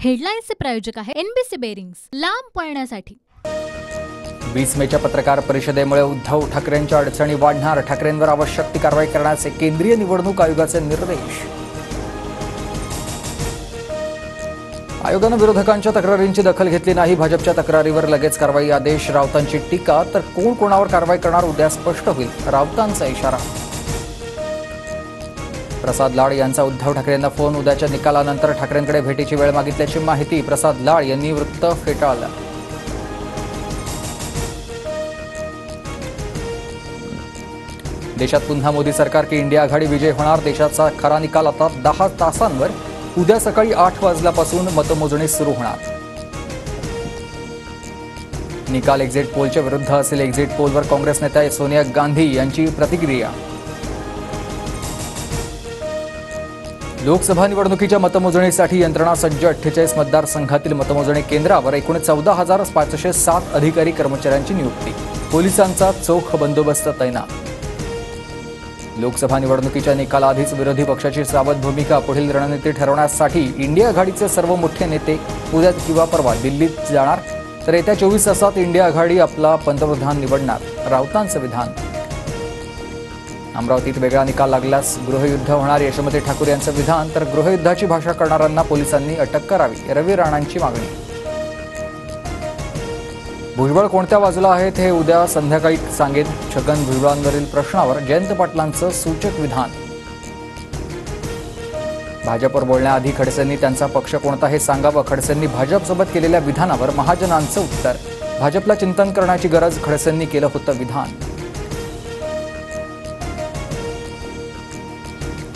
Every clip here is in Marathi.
हेडलाईन्सचे प्रायोजक आहे एनबीसी बेरिंग्स, लांब पळण्यासाठी। 20 मेच्या पत्रकार परिषदेमुळे उद्धव ठाकरेंच्या अडचणी वाढणार, ठाकरेंवर आवश्यक ती कारवाई करण्याचे केंद्रीय निवडणूक आयोगाचे निर्देश। आयोगाने विरोधकांच्या तक्रारींची दखल घेतली नाही, भाजपच्या तक्रारीवर लगेच कारवाई आदेश। राऊतांची टीका, तर कोण कोणावर कारवाई करणार उद्या स्पष्ट होईल, राऊतांचा इशारा। प्रसाद लाड यांचा उद्धव ठाकरेंना फोन, उद्याच्या निकालानंतर ठाकरेंकडे भेटीची वेळ मागितल्याची माहिती। प्रसाद लाड यांनी वृत्त फेटाळलं। देशात पुन्हा मोदी सरकार की इंडिया आघाडी विजय होणार, देशाचा खरा निकाल आता 10 तासांवर। उद्या सकाळी 8 वाजल्यापासून मतमोजणी सुरू होणार। निकाल एक्झिट पोलच्या विरुद्ध असेल, एक्झिट पोलवर काँग्रेस नेत्या सोनिया गांधी यांची प्रतिक्रिया। लोकसभा निवडणुकीच्या मतमोजणीसाठी यंत्रणा सज्ज, 48 मतदारसंघातील मतमोजणी केंद्रावर एकूण 14,507 अधिकारी कर्मचाऱ्यांची नियुक्ती, पोलिसांचा चोख बंदोबस्त तैनात। लोकसभा निवडणुकीच्या निकालाआधीच विरोधी पक्षाची सावध भूमिका, पुढील रणनीती ठरवण्यासाठी इंडिया आघाडीचे सर्व मोठे नेते उद्या किंवा परवा दिल्लीत जाणार, तर येत्या 24 तासात इंडिया आघाडी आपला पंतप्रधान निवडणार, राऊतांचं विधान। अमरावतीत वेगळा निकाल लागल्यास गृहयुद्ध होणार, यशोमती ठाकूर यांचं विधान, तर गृहयुद्धाची भाषा करणाऱ्यांना पोलिसांनी अटक करावी, रवी राणांची मागणी। भुजबळ कोणत्या बाजूला आहेत हे उद्या संध्याकाळी सांगेन, छगन भुजबळांवरील प्रश्नावर जयंत पाटलांचं सूचक विधान। भाजपवर बोलण्याआधी खडसेंनी त्यांचा पक्ष कोणता हे सांगावं, खडसेंनी भाजपसोबत केलेल्या विधानावर महाजनांचं उत्तर, भाजपला चिंतन करण्याची गरज, खडसेंनी केलं होतं विधान।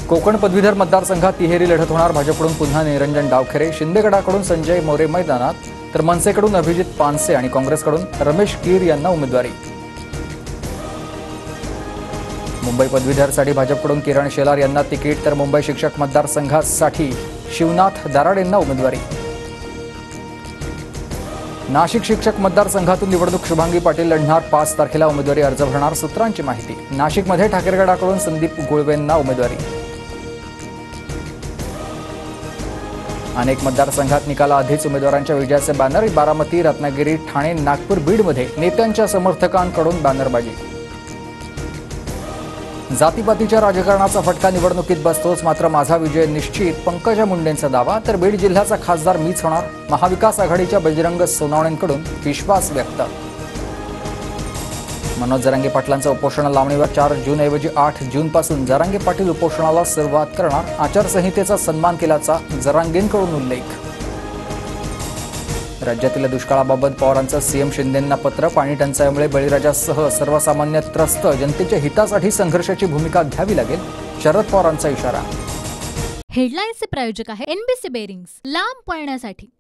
कोकण पदवीधर मतदारसंघात तिहेरी लढत होणार, भाजपकडून पुन्हा निरंजन डावखरे, शिंदेगडाकडून संजय मोरे मैदानात, तर मनसेकडून अभिजित पानसे आणि काँग्रेसकडून रमेश कीर यांना उमेदवारी। मुंबई पदवीधरसाठी भाजपकडून किरण शेलार यांना तिकीट, तर मुंबई शिक्षक मतदारसंघासाठी शिवनाथ दाराडेंना उमेदवारी। नाशिक शिक्षक मतदारसंघातून निवडणूक शुभांगी पाटील लढणार, 5 तारखेला उमेदवारी अर्ज भरणार, सूत्रांची माहिती। नाशिकमध्ये ठाकरेगडाकडून संदीप गुळवेंना उमेदवारी। अनेक मतदारसंघात निकालाआधीच उमेदवारांच्या विजयाचे बॅनर, बारामती, रत्नागिरी, ठाणे, नागपूर, बीडमध्ये नेत्यांच्या समर्थकांकडून बॅनरबाजी। जातीपातीच्या राजकारणाचा फटका निवडणुकीत बसतोच, मात्र माझा विजय निश्चित, पंकजा मुंडेंचा दावा, तर बीड जिल्ह्याचा खासदार मीच होणार, महाविकास आघाडीच्या बजरंग सोनवणेंकडून विश्वास व्यक्त। मनोज जरांगे पाटलांचं उपोषण लावणीवर 4 जूनऐवजी 8 जूनपासून जरांगे पाटील उपोषणाला सुरुवात करणार, आचारसंहितेचा सन्मान केल्याचा जरांगेंकडून उल्लेख। राज्यातील दुष्काळाबाबत पवारांचं सीएम शिंदेंना पत्र, पाणी टंचाईमुळे बळीराजासह सर्वसामान्य त्रस्त, जनतेच्या हितासाठी संघर्षाची भूमिका घ्यावी लागेल, शरद पवारांचा इशारा। हेडलाईन्सचे प्रायोजक आहे एनबीसी बेरिंग्स, लांब पळण्यासाठी।